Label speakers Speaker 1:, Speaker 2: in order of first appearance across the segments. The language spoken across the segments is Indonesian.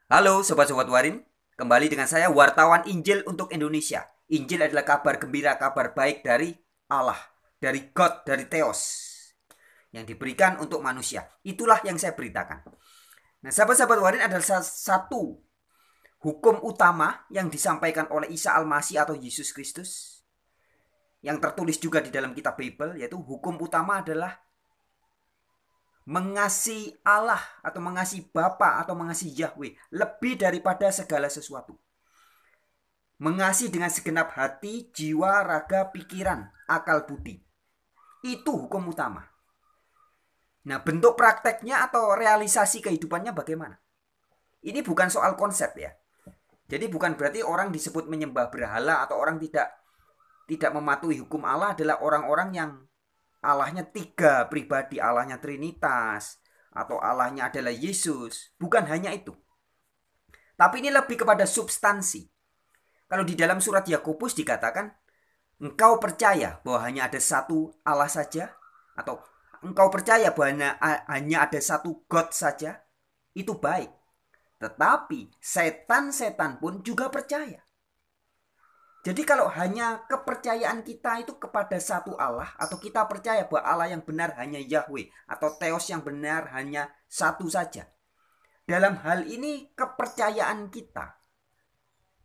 Speaker 1: Halo Sobat-Sobat Warin, kembali dengan saya wartawan Injil untuk Indonesia. Injil adalah kabar gembira, kabar baik dari Allah, dari God, dari Theos yang diberikan untuk manusia. Itulah yang saya beritakan. Nah, sahabat-sahabat Warin adalah satu hukum utama yang disampaikan oleh Isa Al-Masih atau Yesus Kristus yang tertulis juga di dalam kitab Bible, yaitu hukum utama adalah mengasihi Allah atau mengasihi Bapa atau mengasihi Yahweh lebih daripada segala sesuatu. Mengasihi dengan segenap hati, jiwa, raga, pikiran, akal budi. Itu hukum utama. Nah, bentuk prakteknya atau realisasi kehidupannya bagaimana? Ini bukan soal konsep ya. Jadi bukan berarti orang disebut menyembah berhala atau orang tidak mematuhi hukum Allah adalah orang-orang yang Allahnya tiga pribadi, Allahnya Trinitas atau Allahnya adalah Yesus. Bukan hanya itu. Tapi ini lebih kepada substansi. Kalau di dalam surat Yakobus dikatakan, engkau percaya bahwa hanya ada satu Allah saja? Atau engkau percaya bahwa hanya ada satu God saja? Itu baik. Tetapi setan-setan pun juga percaya. Jadi kalau hanya kepercayaan kita itu kepada satu Allah, atau kita percaya bahwa Allah yang benar hanya Yahweh, atau Theos yang benar hanya satu saja. Dalam hal ini kepercayaan kita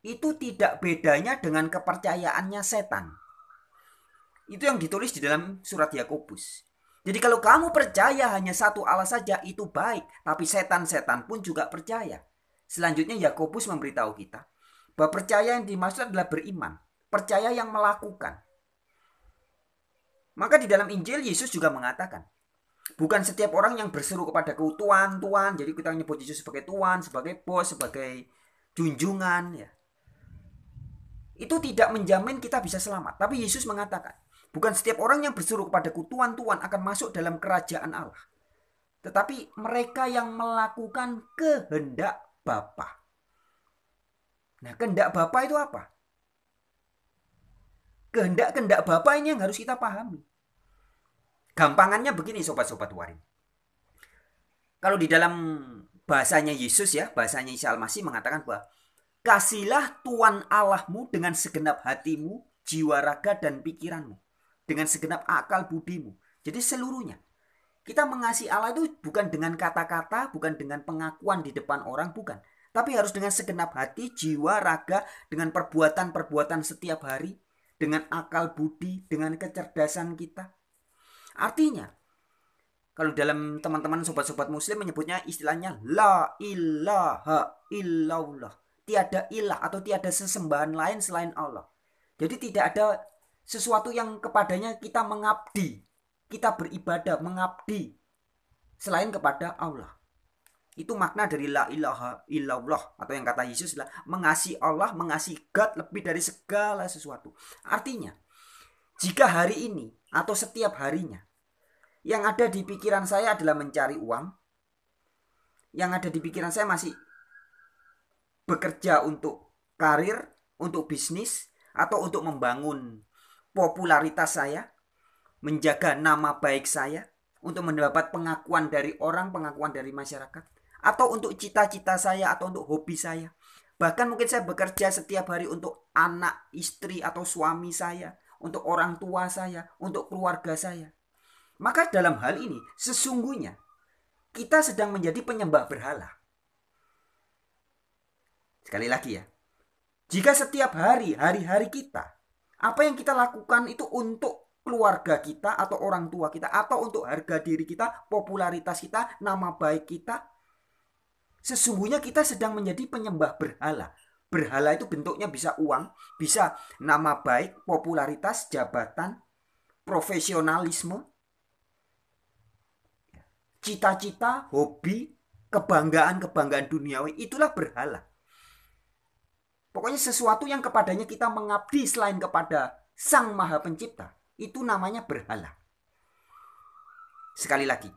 Speaker 1: itu tidak bedanya dengan kepercayaannya setan. Itu yang ditulis di dalam surat Yakobus. Jadi kalau kamu percaya hanya satu Allah saja itu baik, tapi setan-setan pun juga percaya. Selanjutnya Yakobus memberitahu kita bahwa percaya yang dimaksud adalah beriman, percaya yang melakukan. Maka di dalam Injil Yesus juga mengatakan, bukan setiap orang yang berseru kepada Tuhan, Tuhan, jadi kita menyebut Yesus sebagai Tuhan, sebagai bos, sebagai junjungan ya. Itu tidak menjamin kita bisa selamat. Tapi Yesus mengatakan, bukan setiap orang yang berseru kepadaku Tuhan, Tuhan akan masuk dalam kerajaan Allah. Tetapi mereka yang melakukan kehendak Bapa. Nah, kehendak Bapa itu apa? Kehendak-kehendak Bapa ini yang harus kita pahami. Gampangannya begini sobat-sobat warin. Kalau di dalam bahasanya Yesus ya, bahasanya Isa Al-Masih mengatakan bahwa kasihlah Tuhan Allahmu dengan segenap hatimu, jiwa, raga, dan pikiranmu. Dengan segenap akal budimu. Jadi seluruhnya. Kita mengasihi Allah itu bukan dengan kata-kata, bukan dengan pengakuan di depan orang, bukan. Tapi harus dengan segenap hati, jiwa, raga, dengan perbuatan-perbuatan setiap hari, dengan akal budi, dengan kecerdasan kita. Artinya, kalau dalam teman-teman sobat-sobat muslim menyebutnya istilahnya la ilaha illallah. Tiada ilah atau tiada sesembahan lain selain Allah. Jadi tidak ada sesuatu yang kepadanya kita mengabdi. Kita beribadah, mengabdi selain kepada Allah. Itu makna dari la ilaha illallah. Atau yang kata Yesus adalah mengasihi Allah, mengasihi God lebih dari segala sesuatu. Artinya, jika hari ini atau setiap harinya yang ada di pikiran saya adalah mencari uang, yang ada di pikiran saya masih bekerja untuk karir, untuk bisnis, atau untuk membangun popularitas saya, menjaga nama baik saya, untuk mendapat pengakuan dari orang, pengakuan dari masyarakat, atau untuk cita-cita saya, atau untuk hobi saya. Bahkan mungkin saya bekerja setiap hari untuk anak, istri, atau suami saya, untuk orang tua saya, untuk keluarga saya. Maka dalam hal ini sesungguhnya kita sedang menjadi penyembah berhala. Sekali lagi ya. Jika setiap hari-hari kita, apa yang kita lakukan itu untuk keluarga kita atau orang tua kita, atau untuk harga diri kita, popularitas kita, nama baik kita, sesungguhnya kita sedang menjadi penyembah berhala. Berhala itu bentuknya bisa uang, bisa nama baik, popularitas, jabatan, profesionalisme, cita-cita, hobi, kebanggaan-kebanggaan duniawi, itulah berhala. Pokoknya sesuatu yang kepadanya kita mengabdi selain kepada Sang Maha Pencipta, itu namanya berhala. Sekali lagi,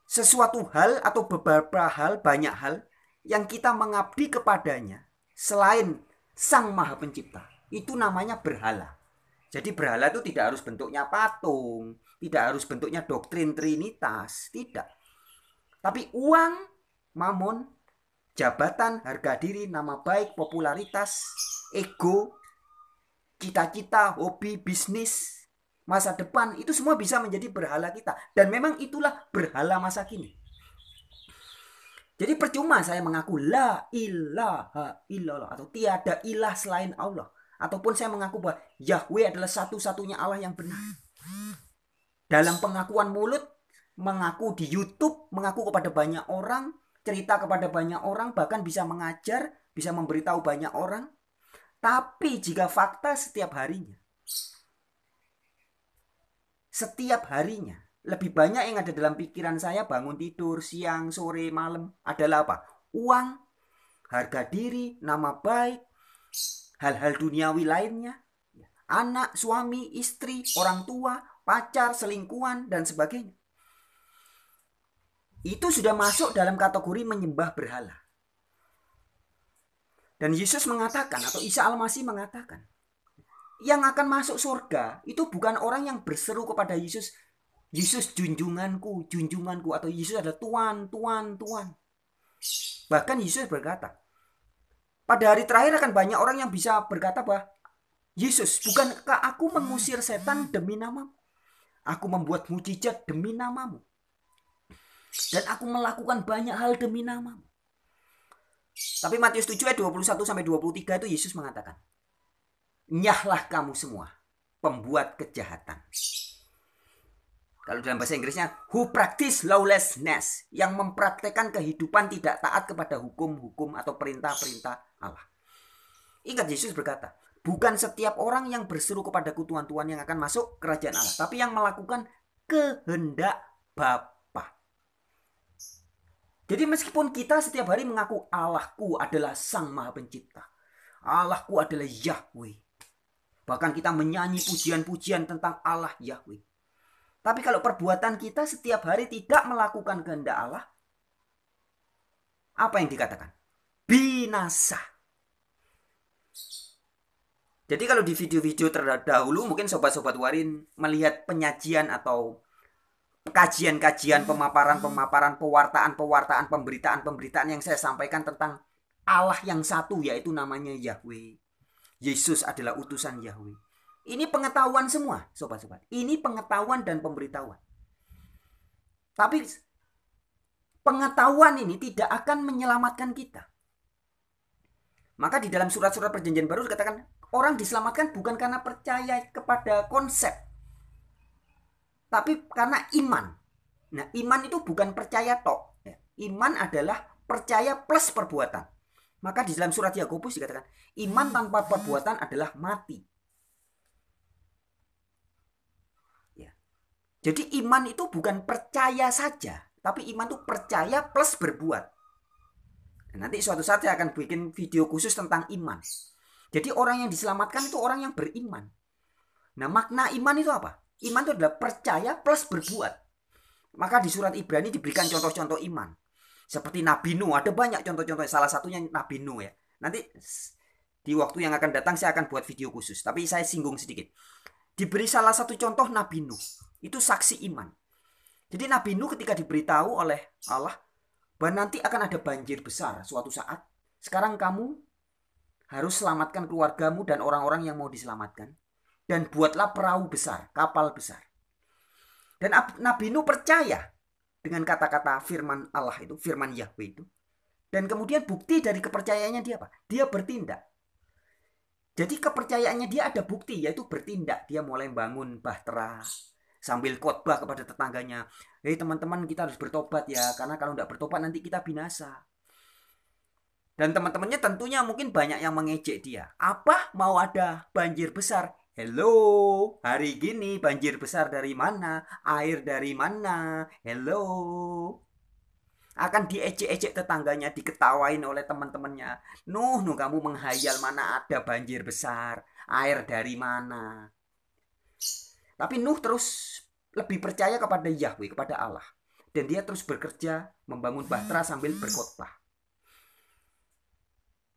Speaker 1: sesuatu hal atau beberapa hal, banyak hal yang kita mengabdi kepadanya selain Sang Maha Pencipta, itu namanya berhala. Jadi berhala itu tidak harus bentuknya patung, tidak harus bentuknya doktrin Trinitas, tidak. Tapi uang, mammon, jabatan, harga diri, nama baik, popularitas, ego, cita-cita, hobi, bisnis, masa depan, itu semua bisa menjadi berhala kita. Dan memang itulah berhala masa kini. Jadi percuma saya mengaku la ilaha illallah atau tiada ilah selain Allah. Ataupun saya mengaku bahwa Yahweh adalah satu-satunya Allah yang benar. Dalam pengakuan mulut, mengaku di YouTube, mengaku kepada banyak orang, cerita kepada banyak orang, bahkan bisa mengajar, bisa memberitahu banyak orang. Tapi jika fakta setiap harinya, lebih banyak yang ada dalam pikiran saya bangun tidur, siang, sore, malam adalah apa? Uang, harga diri, nama baik, hal-hal duniawi lainnya, anak, suami, istri, orang tua, pacar, selingkuhan, dan sebagainya. Itu sudah masuk dalam kategori menyembah berhala. Dan Yesus mengatakan, atau Isa Al-Masih mengatakan, yang akan masuk surga itu bukan orang yang berseru kepada Yesus, Yesus junjunganku, junjunganku, atau Yesus adalah Tuhan, Tuhan, Tuhan. Bahkan Yesus berkata, pada hari terakhir akan banyak orang yang bisa berkata bahwa Yesus, bukankah aku mengusir setan demi namamu? Aku membuat mujizat demi namamu. Dan aku melakukan banyak hal demi namamu. Tapi Matius 7 ayat 21-23 itu Yesus mengatakan, nyahlah kamu semua, pembuat kejahatan. Kalau dalam bahasa Inggrisnya, who practice lawlessness, yang mempraktekkan kehidupan tidak taat kepada hukum-hukum atau perintah-perintah Allah. Ingat Yesus berkata, bukan setiap orang yang berseru kepadaku Tuhan Tuhan yang akan masuk kerajaan Allah, tapi yang melakukan kehendak Bapa. Jadi meskipun kita setiap hari mengaku Allahku adalah Sang Maha Pencipta, Allahku adalah Yahweh, bahkan kita menyanyi pujian-pujian tentang Allah Yahweh, tapi kalau perbuatan kita setiap hari tidak melakukan kehendak Allah, apa yang dikatakan? Binasa. Jadi kalau di video-video terdahulu mungkin sobat-sobat Warin melihat penyajian atau kajian-kajian, pemaparan, pewartaan, pemberitaan yang saya sampaikan tentang Allah yang satu, yaitu namanya Yahweh. Yesus adalah utusan Yahweh. Ini pengetahuan semua, sobat-sobat. Ini pengetahuan dan pemberitahuan. Tapi pengetahuan ini tidak akan menyelamatkan kita. Maka di dalam surat-surat perjanjian baru dikatakan, orang diselamatkan bukan karena percaya kepada konsep, tapi karena iman. Nah, iman itu bukan percaya tok. Iman adalah percaya plus perbuatan. Maka di dalam surat Yakobus dikatakan, iman tanpa perbuatan adalah mati. Ya. Jadi iman itu bukan percaya saja, tapi iman itu percaya plus berbuat. Nah, nanti suatu saat saya akan bikin video khusus tentang iman. Jadi orang yang diselamatkan itu orang yang beriman. Nah, makna iman itu apa? Iman itu adalah percaya plus berbuat. Maka di surat Ibrani diberikan contoh-contoh iman. Seperti Nabi Nuh, ada banyak contoh-contoh. Salah satunya Nabi Nuh ya. Nanti di waktu yang akan datang saya akan buat video khusus. Tapi saya singgung sedikit. Diberi salah satu contoh Nabi Nuh. Itu saksi iman. Jadi Nabi Nuh ketika diberitahu oleh Allah bahwa nanti akan ada banjir besar suatu saat. Sekarang kamu harus selamatkan keluargamu dan orang-orang yang mau diselamatkan. Dan buatlah perahu besar, kapal besar. Dan Nabi Nuh percaya dengan kata-kata firman Allah itu, firman Yahweh itu. Dan kemudian bukti dari kepercayaannya dia apa? Dia bertindak. Jadi kepercayaannya dia ada bukti, yaitu bertindak. Dia mulai bangun bahtera sambil khotbah kepada tetangganya. Hei teman-teman, kita harus bertobat ya, karena kalau tidak bertobat nanti kita binasa. Dan teman-temannya tentunya mungkin banyak yang mengejek dia. Apa? Mau ada banjir besar? Hello, hari gini banjir besar dari mana? Air dari mana? Hello. Akan diejek-ejek tetangganya, diketawain oleh teman-temannya. Nuh, kamu menghayal mana ada banjir besar? Air dari mana? Tapi Nuh terus lebih percaya kepada Yahweh, kepada Allah. Dan dia terus bekerja, membangun bahtera sambil berkhotbah.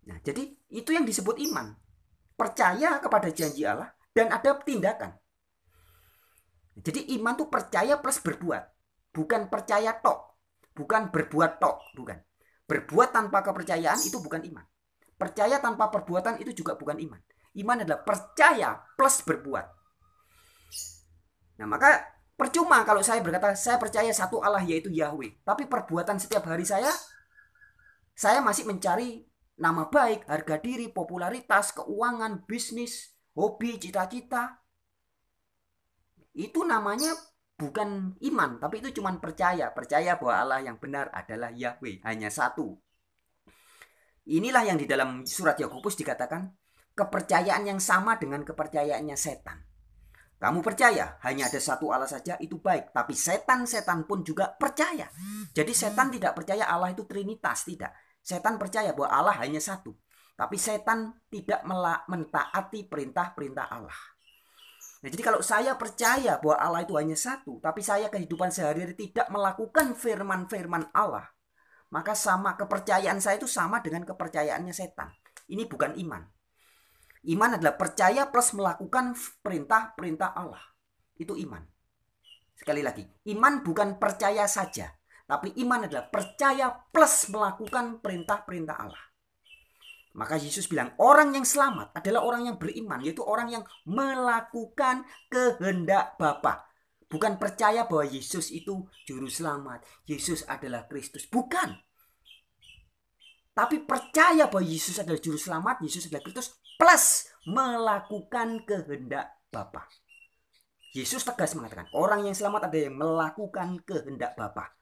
Speaker 1: Nah, jadi itu yang disebut iman. Percaya kepada janji Allah dan ada tindakan. Jadi iman tuh percaya plus berbuat. Bukan percaya tok. Bukan berbuat tok. Bukan. Berbuat tanpa kepercayaan itu bukan iman. Percaya tanpa perbuatan itu juga bukan iman. Iman adalah percaya plus berbuat. Nah, maka percuma kalau saya berkata saya percaya satu Allah yaitu Yahweh, tapi perbuatan setiap hari saya masih mencari nama baik, harga diri, popularitas, keuangan, bisnis, hobi, cita-cita. Itu namanya bukan iman, tapi itu cuma percaya bahwa Allah yang benar adalah Yahweh, hanya satu. Inilah yang di dalam surat Yakobus dikatakan kepercayaan yang sama dengan kepercayaannya setan. Kamu percaya hanya ada satu Allah saja itu baik, tapi setan pun juga percaya. Jadi setan tidak percaya Allah itu trinitas, tidak. Setan percaya bahwa Allah hanya satu, tapi setan tidak mentaati perintah-perintah Allah. Nah, jadi kalau saya percaya bahwa Allah itu hanya satu, tapi saya kehidupan sehari-hari tidak melakukan firman-firman Allah, maka sama kepercayaan saya itu sama dengan kepercayaannya setan. Ini bukan iman. Iman adalah percaya plus melakukan perintah-perintah Allah. Itu iman. Sekali lagi, iman bukan percaya saja, tapi iman adalah percaya plus melakukan perintah-perintah Allah. Maka Yesus bilang orang yang selamat adalah orang yang beriman, yaitu orang yang melakukan kehendak Bapa. Bukan percaya bahwa Yesus itu juru selamat, Yesus adalah Kristus. Bukan. Tapi percaya bahwa Yesus adalah juru selamat, Yesus adalah Kristus, plus melakukan kehendak Bapa. Yesus tegas mengatakan orang yang selamat adalah yang melakukan kehendak Bapa.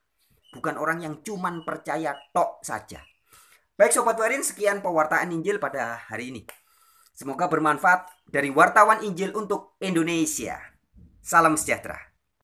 Speaker 1: Bukan orang yang cuman percaya tok saja. Baik Sobat Warin, sekian pewartaan Injil pada hari ini. Semoga bermanfaat dari wartawan Injil untuk Indonesia. Salam sejahtera.